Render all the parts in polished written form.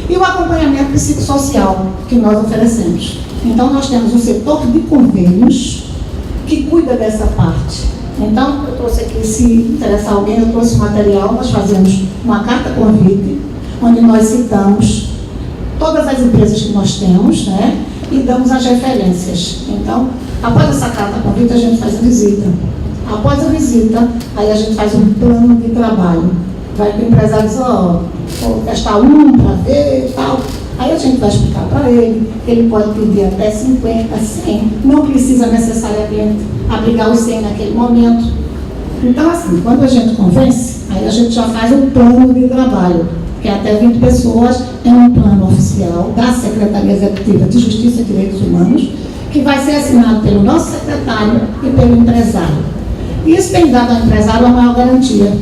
E o acompanhamento psicossocial que nós oferecemos. Então, nós temos um setor de convênios que cuida dessa parte. Então, eu trouxe aqui, se interessar alguém, eu trouxe material, nós fazemos uma carta convite, onde nós citamos todas as empresas que nós temos, né, e damos as referências. Então, após essa carta convite, a gente faz a visita. Após a visita, aí a gente faz um plano de trabalho. Vai para o empresário e diz, vou testar para ver e tal. Aí a gente vai explicar para ele, que ele pode pedir até 50, 100, não precisa necessariamente abrigar os 100 naquele momento. Então, assim, quando a gente convence, aí a gente já faz um plano de trabalho, que é até 20 pessoas, é um plano oficial da Secretaria Executiva de Justiça e Direitos Humanos, que vai ser assinado pelo nosso secretário e pelo empresário. Isso tem dado ao empresário a maior garantia,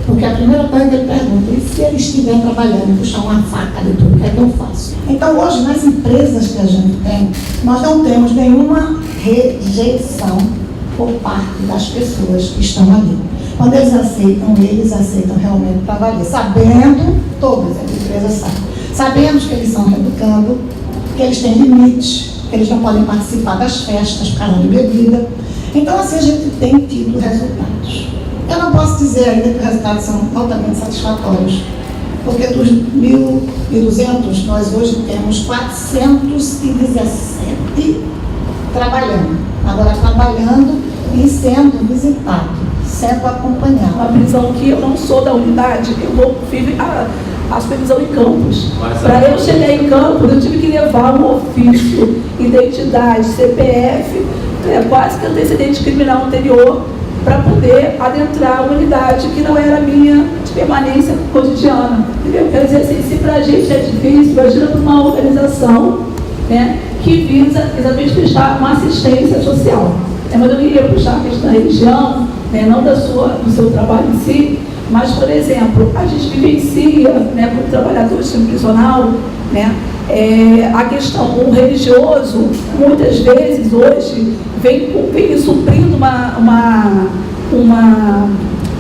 porque a primeira coisa que ele pergunta, e se ele estiver trabalhando e puxar uma faca de tudo, o que é que eu faço? Então, hoje, nas empresas que a gente tem, nós não temos nenhuma rejeição por parte das pessoas que estão ali. Quando eles aceitam realmente trabalhar, sabendo, todas as empresas sabem, sabemos que eles estão reeducando, que eles têm limites, que eles não podem participar das festas por causa de bebida. Então, assim, a gente tem tido resultados. Eu não posso dizer ainda que os resultados são altamente satisfatórios, porque dos 1.200, nós hoje temos 417 trabalhando. Agora, trabalhando e sendo visitado, sendo acompanhado. Uma prisão que eu não sou da unidade, eu vou a supervisão em campos. Para eu chegar em campos, eu tive que levar um ofício, identidade, CPF, quase que antecedente criminal anterior, para poder adentrar uma unidade que não era minha de permanência cotidiana. Entendeu? Quer dizer assim, se para a gente é difícil, imagina para uma organização, né, que visa exatamente prestar uma assistência social. Mas eu não queria puxar a questão da religião, né, não do seu trabalho em si, mas, por exemplo, a gente vivencia, né, como trabalhador do sistema prisional, né, a questão, o religioso, muitas vezes, hoje, vem suprindo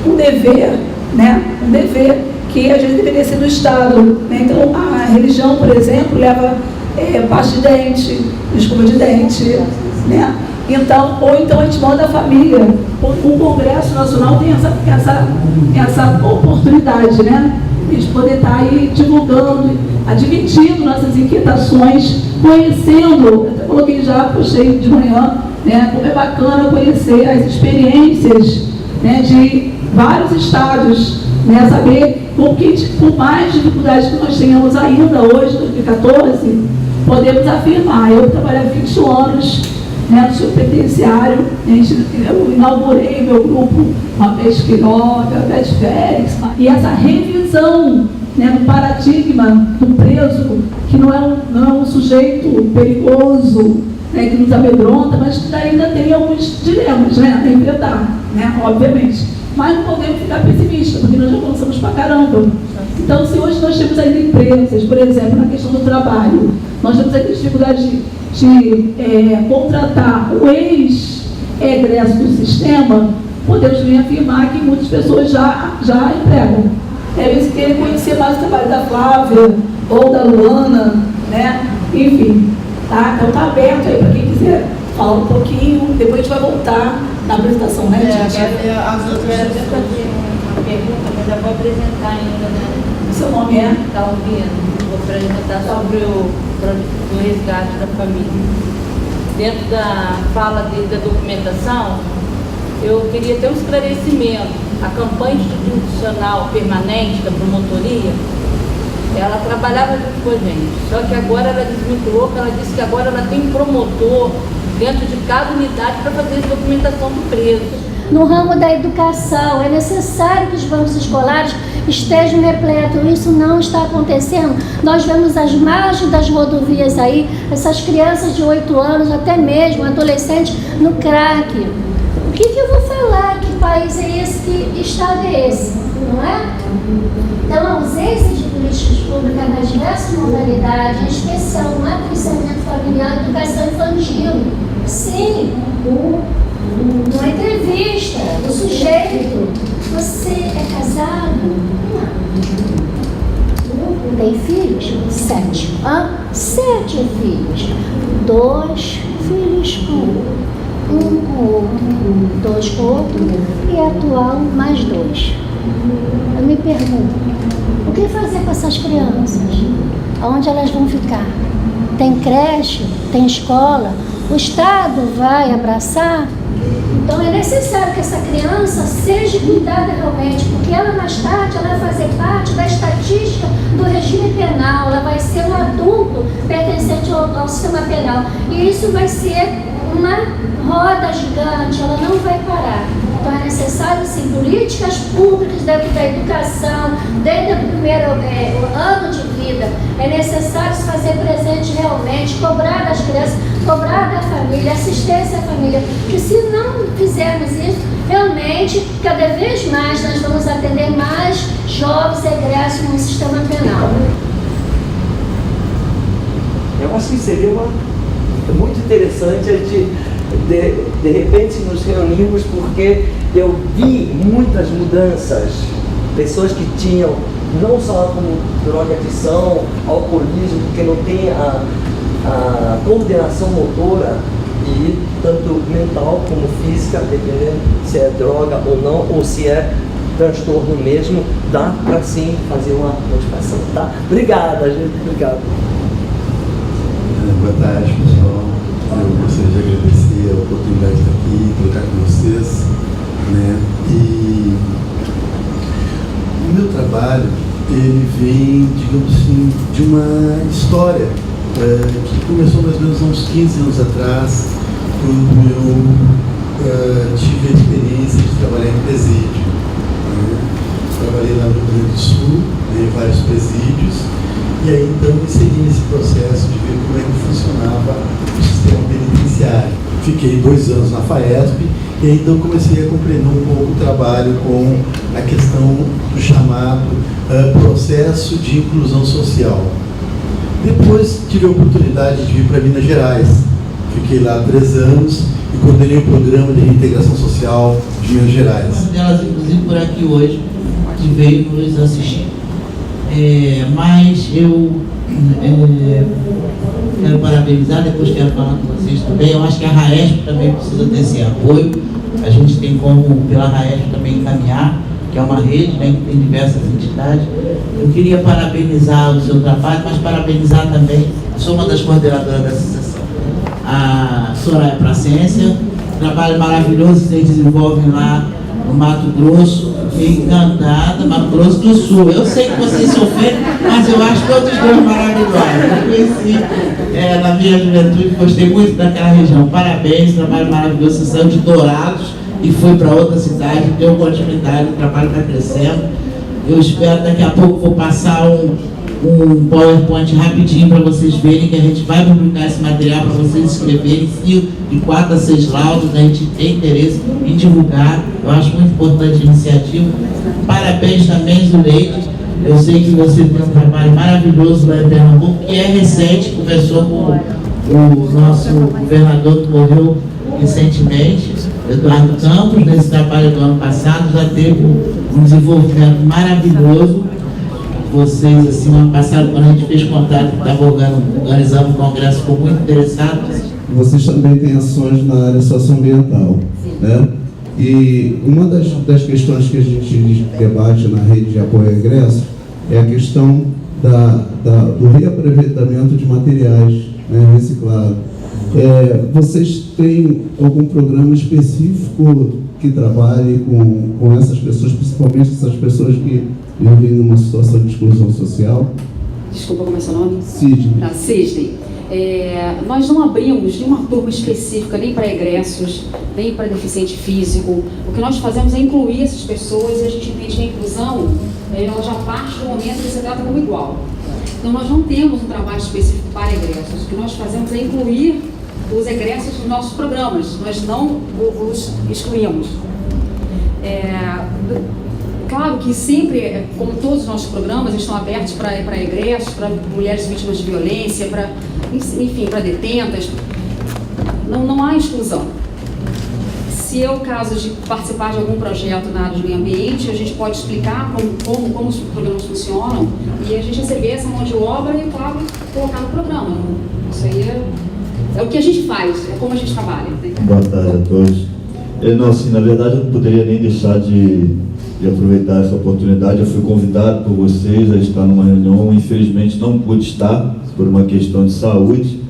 um dever, né, um dever que às vezes deveria ser do Estado. Né? Então, a religião, por exemplo, leva pasta de dente, escova de dente, né? Então, ou então a gente manda a família. O Congresso Nacional tem essa oportunidade, né? De poder estar aí divulgando, admitindo nossas inquietações, conhecendo, eu até coloquei já, puxei de manhã, né? Como é bacana conhecer as experiências, né, de vários estados, né? Saber por mais dificuldades que nós tenhamos ainda hoje, 2014, podemos afirmar. Eu trabalhei há 21 anos, né, no seu penitenciário, eu inaugurei meu grupo, uma vez Quiroga, Beth Félix, e essa revisão, né, no paradigma do preso, que não é um sujeito perigoso, né, que nos amedronta, mas que ainda tem alguns dilemas, né, a enfrentar, né, obviamente. Mas não podemos ficar pessimistas, porque nós já avançamos pra caramba. Então, se hoje nós temos ainda empresas, por exemplo, na questão do trabalho, nós temos ainda dificuldade de contratar o ex-egresso do sistema, podemos bem afirmar que muitas pessoas já empregam. Eles querem conhecer mais o trabalho da Flávia ou da Luana, né? Enfim, tá? Então está aberto aí para quem quiser falar um pouquinho, depois a gente vai voltar na apresentação, né, gente? As outras pessoas fazer uma pergunta, mas eu vou apresentar ainda, né? O seu nome é? Está ouvindo? Vou apresentar sobre o resgate da família. Dentro da fala da documentação, eu queria ter um esclarecimento. A campanha institucional permanente da promotoria, ela trabalhava junto com a gente, só que agora ela desvinculou, ela disse que agora ela tem um promotor dentro de cada unidade para fazer a documentação do preso. No ramo da educação, é necessário que os bancos escolares estejam repletos. Isso não está acontecendo. Nós vemos as margens das rodovias aí, essas crianças de 8 anos, até mesmo adolescentes, no crack. O que eu vou falar? Que país é esse? Que estado é esse? Não é? Então, a ausência de políticas públicas nas diversas modalidades, em especial no matriciamento familiar e educação infantil. Sim, numa entrevista, o sujeito, você é casado? Não. tem filhos? 7. 7 filhos. 2 filhos com um com o outro, 2 com o outro, e atual mais 2. Eu me pergunto, o que fazer com essas crianças? Aonde elas vão ficar? Tem creche? Tem escola? O Estado vai abraçar? Então é necessário que essa criança seja cuidada realmente, porque ela mais tarde ela vai fazer parte da estatística do regime penal, ela vai ser um adulto pertencente ao sistema penal. E isso vai ser uma roda gigante, ela não vai parar. Então é necessário, sim, políticas públicas dentro da educação, desde o primeiro ano de vida. É necessário se fazer presente realmente, cobrar das crianças, cobrar da família, assistência à família. Porque se não fizermos isso, realmente, cada vez mais nós vamos atender mais jovens egressos no sistema penal. Eu acho que seria muito interessante a gente, de repente, nos reunirmos, porque eu vi muitas mudanças. Pessoas que tinham, não só como drogadição, alcoolismo, porque não tem a coordenação motora, e tanto mental como física, dependendo se é droga ou não, ou se é transtorno mesmo, dá para sim fazer uma modificação, tá? Obrigada, gente. Obrigado. Boa tarde, pessoal. Eu gostaria de agradecer a oportunidade de estar aqui e trocar com vocês, né? E o meu trabalho, ele vem, digamos assim, de uma história que começou mais ou menos há uns 15 anos atrás, quando eu tive a experiência de trabalhar em presídio, né? Trabalhei lá no Rio Grande do Sul, em vários presídios. E aí, então, me inseri nesse processo de ver como é que funcionava o sistema penitenciário. Fiquei 2 anos na FAESP e aí, então, comecei a compreender um pouco o trabalho com a questão do chamado processo de inclusão social. Depois, tive a oportunidade de vir para Minas Gerais. Fiquei lá 3 anos e coordenei o programa de reintegração social de Minas Gerais. Uma delas, inclusive, por aqui hoje, que veio nos assistir. Mas eu quero parabenizar, depois quero falar com vocês também. Eu acho que a RAESP também precisa desse apoio. A gente tem como, pela RAESP, também encaminhar, que é uma rede, né, que tem diversas entidades. Eu queria parabenizar o seu trabalho, mas parabenizar também, sou uma das coordenadoras da associação, a Soraya Prassência, trabalho maravilhoso que vocês desenvolvem lá no Mato Grosso. Fiquei encantada, Mato Grosso do Sul. Eu sei que vocês sofreram, mas eu acho todos os dois maravilhosos. Eu conheci na minha juventude, gostei muito daquela região. Parabéns, trabalho maravilhoso. Você saiu de Dourados e foi para outra cidade, deu continuidade, o trabalho está crescendo. Eu espero, daqui a pouco, vou passar um PowerPoint rapidinho para vocês verem, que a gente vai publicar esse material para vocês escreverem de 4 a 6 laudos. A gente tem interesse em divulgar. Eu acho muito importante a iniciativa. Parabéns também, Zuleide. Eu sei que você tem um trabalho maravilhoso lá em Pernambuco, que é recente, conversou com o nosso governador que morreu recentemente, Eduardo Campos, nesse trabalho do ano passado, já teve um desenvolvimento maravilhoso. Vocês, assim, no ano passado, quando a gente fez contato, estava organizando um congresso, ficou muito interessado. Vocês também têm ações na área socioambiental, né? E uma das questões que a gente debate na rede de apoio a egresso é a questão do reaproveitamento de materiais, né, reciclados. Vocês têm algum programa específico que trabalhe com essas pessoas, principalmente essas pessoas que vivem numa situação de exclusão social? Desculpa, como é seu nome? Sidney. Tá, Sidney. Nós não abrimos nenhuma turma específica, nem para egressos, nem para deficiente físico. O que nós fazemos é incluir essas pessoas, e a gente entende que a inclusão ela já parte do momento que se trata como igual. Então nós não temos um trabalho específico para egressos. O que nós fazemos é incluir os egressos nos nossos programas. Nós não os excluímos. Claro que sempre, como todos os nossos programas, estão abertos para egressos, para mulheres vítimas de violência, enfim, para detentas. Não há exclusão. Se Se é o caso de participar de algum projeto na área de meio ambiente, a gente pode explicar como os programas funcionam e a gente receber essa mão de obra e, claro, colocar no programa. Isso aí é o que a gente faz, é como a gente trabalha. Né? Boa tarde a todos. Não, assim, na verdade, eu não poderia nem deixar de aproveitar essa oportunidade. Eu fui convidado por vocês a estar numa reunião, infelizmente não pude estar por uma questão de saúde.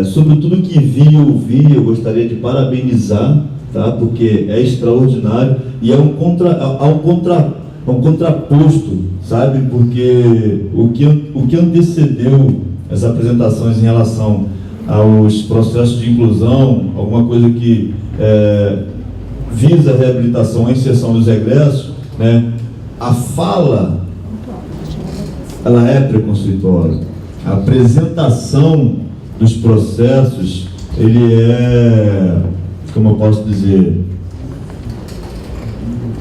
Sobre tudo que vi e ouvi, eu gostaria de parabenizar, tá? Porque é extraordinário e é um contraposto, sabe? Porque o que antecedeu as apresentações em relação aos processos de inclusão, alguma coisa que visa a reabilitação, a inserção dos egressos, né? A fala, ela é preconceituosa. A apresentação dos processos, ele é, como eu posso dizer,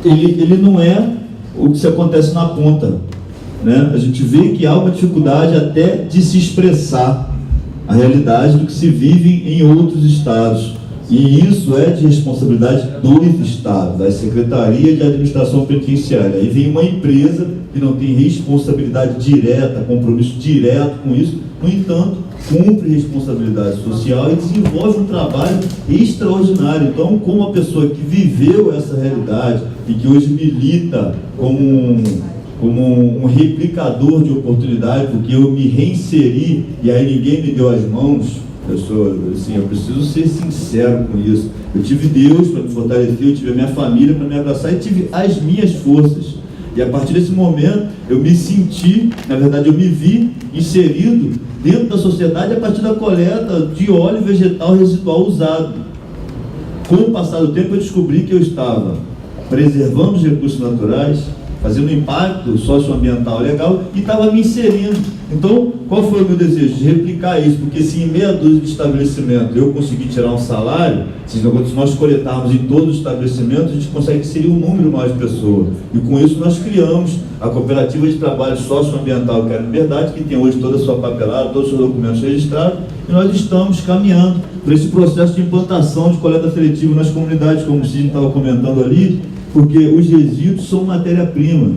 ele não é o que se acontece na ponta, né? A gente vê que há uma dificuldade até de se expressar a realidade do que se vive em outros estados. E isso é de responsabilidade dos estados, da Secretaria de Administração Penitenciária. Aí vem uma empresa que não tem responsabilidade direta, compromisso direto com isso, no entanto, cumpre responsabilidade social e desenvolve um trabalho extraordinário. Então, como uma pessoa que viveu essa realidade e que hoje milita como um replicador de oportunidade, porque eu me reinseri e aí ninguém me deu as mãos, eu preciso ser sincero com isso. Eu tive Deus para me fortalecer, eu tive a minha família para me abraçar e tive as minhas forças. E a partir desse momento, eu me senti, na verdade, eu me vi inserido dentro da sociedade a partir da coleta de óleo vegetal residual usado. Com o passar do tempo, eu descobri que eu estava preservando os recursos naturais, fazendo um impacto socioambiental legal e estava me inserindo. Então, qual foi o meu desejo? De replicar isso, porque se em meia dúzia de estabelecimentos eu conseguir tirar um salário, se nós coletarmos em todos os estabelecimentos, a gente consegue inserir um número maior de pessoas. E com isso nós criamos a Cooperativa de Trabalho Socioambiental Quero Liberdade, que tem hoje toda a sua papelada, todos os seus documentos registrados, e nós estamos caminhando para esse processo de implantação de coleta seletiva nas comunidades, como o Sidney estava comentando ali, porque os resíduos são matéria-prima.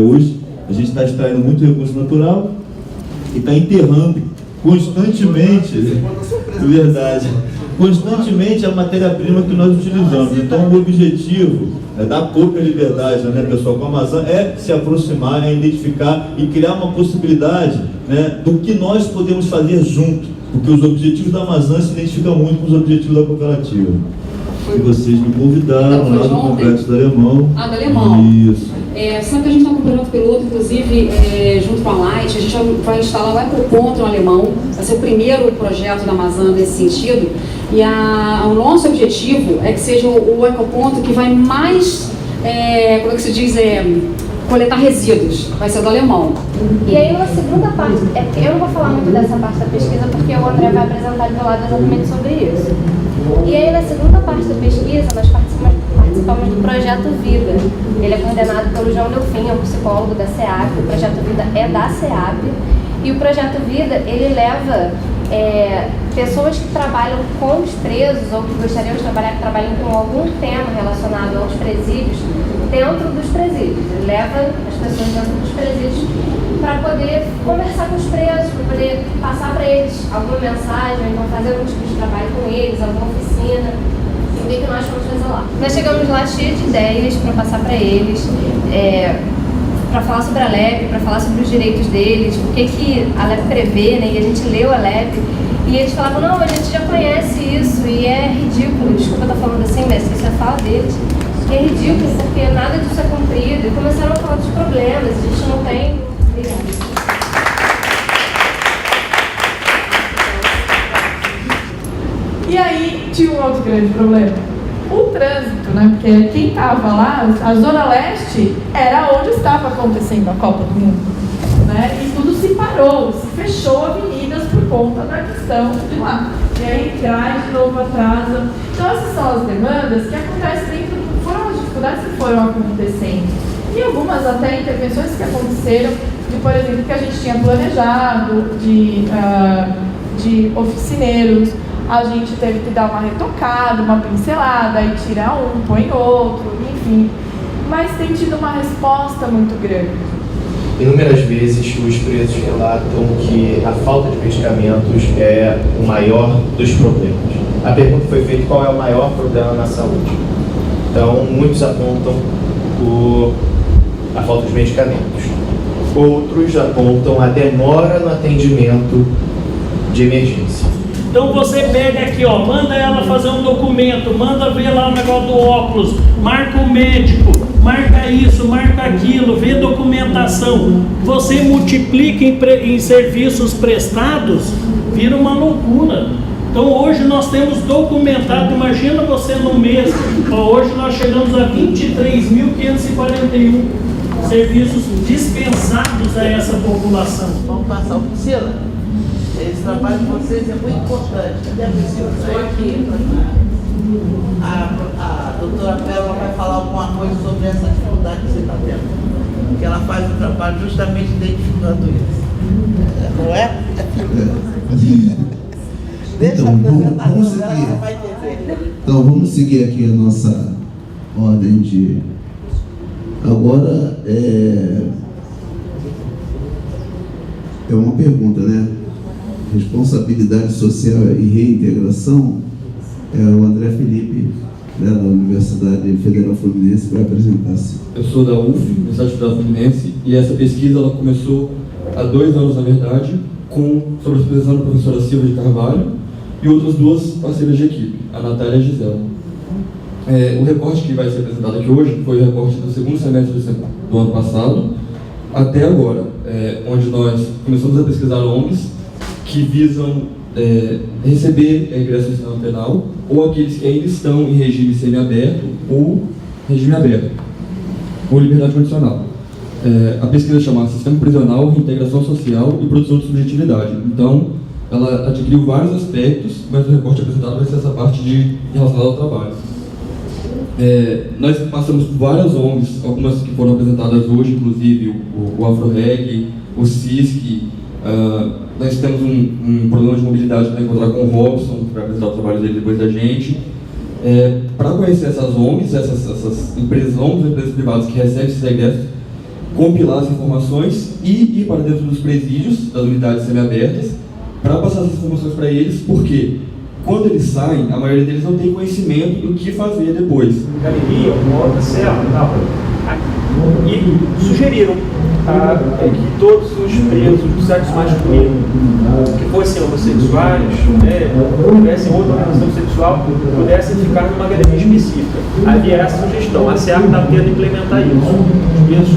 Hoje a gente está extraindo muito recurso natural e está enterrando constantemente, constantemente a matéria-prima que nós utilizamos. Então o objetivo da Cooperativa Liberdade, né, pessoal, com a Amazon, é se aproximar, é identificar e criar uma possibilidade, né, do que nós podemos fazer junto, porque os objetivos da Amazon se identificam muito com os objetivos da cooperativa. E vocês me convidaram lá no Complexo do Alemão. Do Alemão. Isso. Sabe que a gente está com um projeto piloto, inclusive, junto com a Light, a gente vai instalar o Ecoponto no Alemão, vai ser o primeiro projeto da Amazon nesse sentido, e o nosso objetivo é que seja o Ecoponto que vai mais, como é que se diz, coletar resíduos, vai ser do Alemão. E aí, na segunda parte, eu não vou falar muito dessa parte da pesquisa, porque o André vai apresentar do lado exatamente sobre isso. E aí, na segunda parte da pesquisa, nós participamos do Projeto Vida. Ele é coordenado pelo João Delfim, é um psicólogo da SEAP. O Projeto Vida é da SEAP. E o Projeto Vida, ele leva pessoas que trabalham com os presos ou que gostariam de trabalhar, que trabalham com algum tema relacionado aos presídios, dentro dos presídios. Ele leva as pessoas dentro dos presídios para poder conversar com os presos, para poder passar para eles alguma mensagem, então fazer algum tipo de trabalho com eles, alguma oficina. E o que nós vamos fazer lá? Nós chegamos lá cheios de ideias para passar para eles, para falar sobre a LEP, para falar sobre os direitos deles, o que a LEP prevê, né? E a gente leu a LEP e eles falavam, não, a gente já conhece isso e é ridículo, desculpa estar falando assim, mas isso é fala deles, que é ridículo porque nada disso é cumprido. E começaram a falar dos problemas, a gente não tem... E aí tinha um outro grande problema, o trânsito, né? Porque quem estava lá, a Zona Leste era onde estava acontecendo a Copa do Mundo, né? E tudo se parou, se fechou avenidas por conta da questão de lá. E aí traz de novo atraso. Então essas são as demandas que acontecem foram as dificuldades que foram acontecendo. E algumas até intervenções que aconteceram, por exemplo, que a gente tinha planejado, de oficineiros. a gente teve que dar uma retocada, uma pincelada, aí tira um, põe outro, enfim. Mas tem tido uma resposta muito grande. Inúmeras vezes os presos relatam que a falta de medicamentos é o maior dos problemas. A pergunta foi feita: qual é o maior problema na saúde? Então, muitos apontam a falta de medicamentos. Outros apontam a demora no atendimento de emergência. Então você pega aqui, ó, manda ela fazer um documento, manda ver lá o negócio do óculos, marca o médico, marca isso, marca aquilo, vê documentação. Você multiplica em serviços prestados, vira uma loucura. Então hoje nós temos documentado, imagina você no mês, ó, hoje nós chegamos a 23.541 serviços dispensados a essa população. Vamos passar o Priscila. Esse trabalho de vocês é muito importante. Cadê a Priscila? Estou aqui. A doutora Pérola vai falar alguma coisa sobre essa dificuldade que você está tendo. Porque ela faz o trabalho justamente identificando isso. Não é? Então vamos seguir aqui a nossa ordem de... Agora é uma pergunta, né? Responsabilidade social e reintegração. O André Felipe, da Universidade Federal Fluminense, vai apresentar-se. Eu sou da UF, Universidade Federal Fluminense, e essa pesquisa ela começou há 2 anos, na verdade, sobre a supervisão da professora Silvia de Carvalho e outras 2 parceiras de equipe, a Natália e a Gisela. O recorte que vai ser apresentado aqui hoje foi o recorte do 2º semestre do ano passado até agora, onde nós começamos a pesquisar ONGs que visam receber ingresso no sistema penal, ou aqueles que ainda estão em regime semiaberto ou regime aberto, ou liberdade condicional. A pesquisa chama Sistema Prisional, Reintegração Social e Produção de Subjetividade. Então, ela adquiriu vários aspectos, mas o recorte apresentado vai ser essa parte relacionada ao trabalho. Nós passamos por várias ONGs, algumas que foram apresentadas hoje, inclusive o AfroReg, o CISC. Nós temos um problema de mobilidade para encontrar com o Robson, que vai apresentar o trabalho dele depois da gente. Para conhecer essas ONGs, essas empresas, ONGs e empresas privadas que recebem esses regressos, compilar as informações e ir para dentro dos presídios, das unidades semiabertas, para passar essas informações para eles, porque quando eles saem, a maioria deles não tem conhecimento do que fazer depois. Galeria, uma outra cela, e sugeriram que todos os presos do sexo masculino que fossem homossexuais, tivessem outra orientação sexual, pudessem ficar numa galeria específica. Havia essa sugestão. A SEAC está tentando implementar isso. Os presos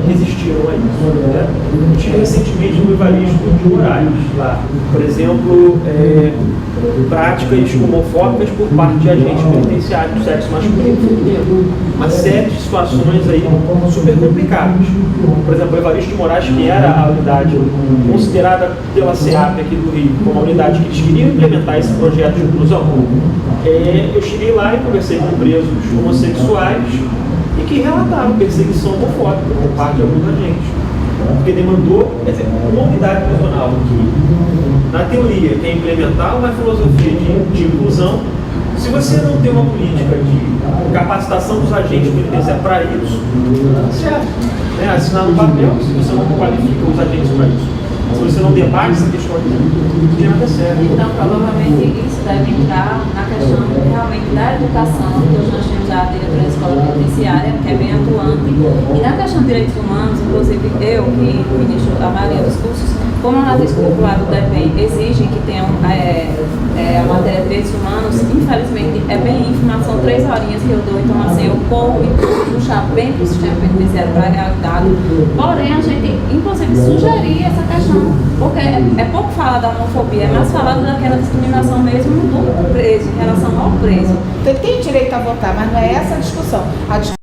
resistiram a isso. Eu tive recentemente no Evaristo de Moraes, lá, por exemplo, práticas homofóbicas por parte de agentes penitenciários do sexo masculino e feminino. Uma série de situações aí super complicadas. Por exemplo, o Evaristo de Moraes, que era a unidade considerada pela SEAP aqui do Rio como a unidade que eles queriam implementar esse projeto de inclusão, eu cheguei lá e conversei com presos homossexuais e que relataram perseguição homofóbica por parte de alguns agentes. Porque demandou, uma unidade prisional que, na teoria, quer implementar uma filosofia de inclusão. Se você não tem uma política de capacitação dos agentes penitenciários para isso, certo? Assinar no papel, se você não qualifica os agentes para isso. Se você não debate essa questão aqui, não tem nada certo. Então, provavelmente, isso deve entrar na questão realmente da educação, que hoje nós temos a diretora da escola penitenciária, que é bem atuante, e na questão de direitos humanos, inclusive eu, que ministro a maioria dos cursos, como a matriz curricular do DEPEN exige que tenham a matéria de direitos humanos, infelizmente é bem ínfima, são 3 horinhas que eu dou, então assim, eu corro e puxar bem para o sistema penitenciário para a realidade. Porém, a gente, inclusive, sugerir essa questão, porque é pouco falar da homofobia, é mais falar daquela discriminação mesmo do preso, em relação ao preso. Tem direito a votar, mas não é essa a discussão.